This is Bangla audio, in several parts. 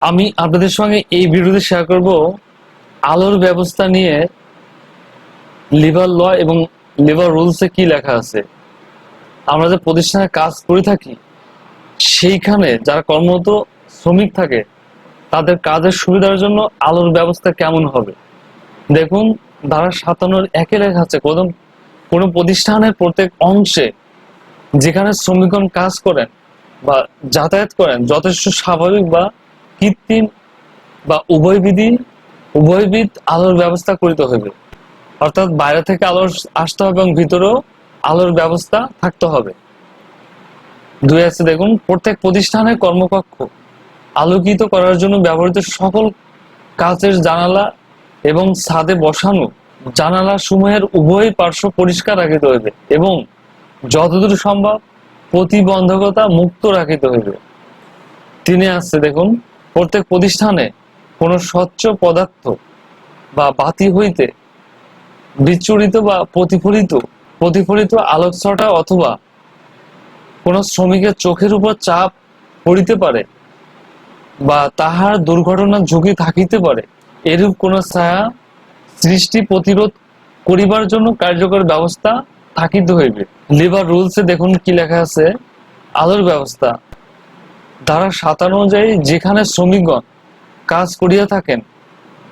আমি আপনাদের সঙ্গে এই ভিডিওতে শেয়ার করব আলোর ব্যবস্থা নিয়ে লিভার ল এবং লিভার রুলসে কি লেখা আছে। আমরা যে প্রতিষ্ঠানে কাজ করে থাকি সেইখানে যারা কর্মরত শ্রমিক থাকে তাদের কাজের সুবিধার জন্য আলোর ব্যবস্থা কেমন হবে। দেখুন, ধারা 57 লেখা আছে কোনো প্রতিষ্ঠানের প্রত্যেক অংশে যেখানে শ্রমিকগণ কাজ করেন বা যাতায়াত করেন যথেষ্ট স্বাভাবিক বা কৃত্রিম বা উভয়বিধ আলোর ব্যবস্থা করিতে হইবে। অর্থাৎ বাইরে থেকে আলো আসতে হবে এবং ভিতরেও আলোর ব্যবস্থা থাকতে হবে। 2 আছে, দেখুন, প্রত্যেক প্রতিষ্ঠানের কর্মকক্ষ আলোকিত করার জন্য ব্যবহৃত সকল কাচের জানালা এবং ছাদে বসানো জানালা সমূহের উভয় পার্শ্ব পরিষ্কার রাখিতে হইবে এবং যতদূর সম্ভব প্রতিবন্ধকতা মুক্ত রাখিতে হইবে। 3 আছে, দেখুন, প্রত্যেক প্রতিষ্ঠানে কোনো স্বচ্ছ পদার্থ বা বাতি হইতে বিচ্ছুরিত বা প্রতিফলিত আলোকছটা অথবা কোন শ্রমিকের চোখের উপর চাপ পড়িতে পারে বা তাহার দুর্ঘটনার ঝুঁকি থাকিতে পারে এরূপ কোন ছায়া সৃষ্টি প্রতিরোধ করিবার জন্য কার্যকর ব্যবস্থা থাকিতে হইবে। লিভার রুলসে দেখুন কি লেখা আছে। আলোর ব্যবস্থা ধারা 57 অনুযায়ী যেখানে শ্রমিকগণ কাজ করিয়া থাকেন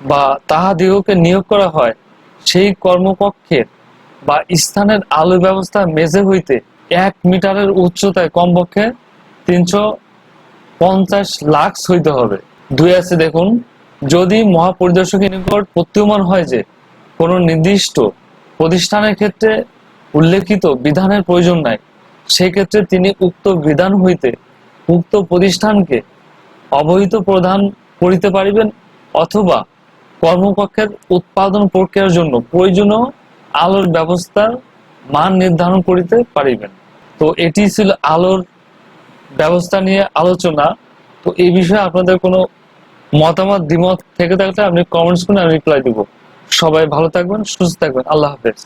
বা তাহাদিগকে নিয়োগ করা হয় সেই কর্মকক্ষের বা স্থানের আলোর ব্যবস্থা মেঝে হইতে 1 মিটারের উচ্চতায় কমপক্ষে 350 লাক্স হইতে হবে। 2 আছে, দেখুন, যদি মহাপরিদর্শকের নিকট প্রতীয়মান হয় যে কোনো নির্দিষ্ট প্রতিষ্ঠানের ক্ষেত্রে উল্লেখিত বিধানের প্রয়োজন নাই, সেক্ষেত্রে তিনি উক্ত বিধান হইতে উক্ত প্রতিষ্ঠানকে অবহিত প্রদান করিতে পারিবেন অথবা কর্মকক্ষের উৎপাদন প্রক্রিয়ার জন্য প্রয়োজনীয় আলোর ব্যবস্থার মান নির্ধারণ করিতে পারিবেন। তো এটি ছিল আলোর ব্যবস্থা নিয়ে আলোচনা। তো এই বিষয়ে আপনাদের কোনো মতামত দ্বিমত থেকে থাকলে আপনি কমেন্টস করুন, আমি রিপ্লাই দিব। সবাই ভালো থাকবেন, সুস্থ থাকবেন। আল্লাহ হাফেজ।